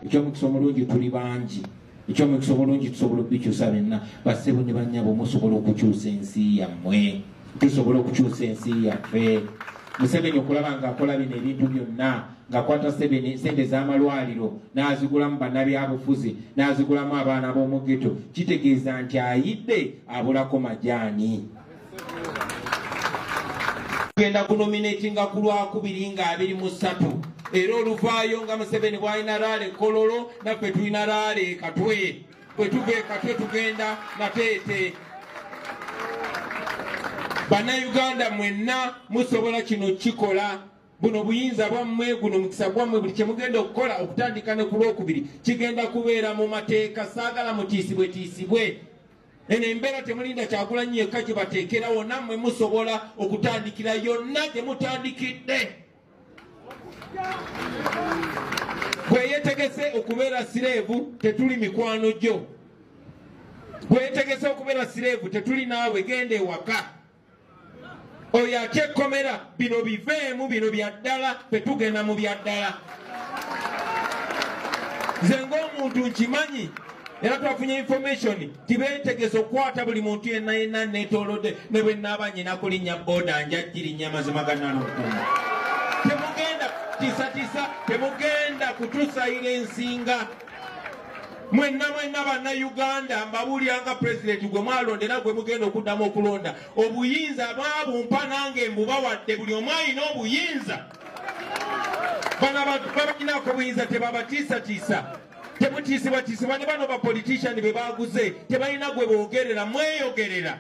ekyomukisa omulungi tuli bangi, ekyomukisa omulungi tusobola okubikyusa benna. Bassebo ne bannyabo musobola okukyusa ensi yammwe, tusobola okukyusa ensi yaffe. Museveni okulaba ng'akola bino ebintu byonna, ng'akwata sente z'amalwaliro n'azigulamu bannabyabufuzi n'azigulamu abaana b'omu ghetto, kitegeeza nti ayidde abulako majaani. Tugenda kunominatinga ku Lwakubiri nga 23 era oluvaayo nga Museveni bw'alina Raale Kololo, naffe tulina Raale Katwe. Bwe tuva e Katwe tugenda Nateete. Bannayuganda mwenna musobola kino kikola. Buno buyinza bwammwe, guno mukisa gwammwe, buli kye mugenda okukola okutandika ne ku Lwokubiri kigenda kubeera mu mateeka. Saagala mutiisibwe. Eno embeera temulinda Kyagulanyi yekka gye bateekerawo, nammwe musobola okutandikira yonna gye mutandikidde. Bwe yeetegese okubeera sireevu tetuli mikwano gyo. Bwe yeetegese okubeera sireevu tetuli naawe, genda ewaka. Oyo atya ekkomera, bino biveemu, bino bya ddala, petugenda mu bya ddala. Nze ng'omuntu nkimanyi era twafunye information tibeetegese okukwata buli muntu yenna neetoolodde, ne bwe nnaaba nnyina kulinnya booda njagirinya mazima gannalukuma. Temugenda tiisa, temugenda kutusayira ensinga. Mwenna bannayuganda mbabuulira nga pulezidenti gwe mwalondera gwe mugenda okuddamu okulonda. Obuyinza baabumpa nange mbubawadde, buli omu alina obuyinza. Bano abantu babalinako obuyinza tebabatiisatiisa, temutiisibwatiisibwa. Ne bano bapolitician be baaguze tebalina gwe boogerera, mweyogerera.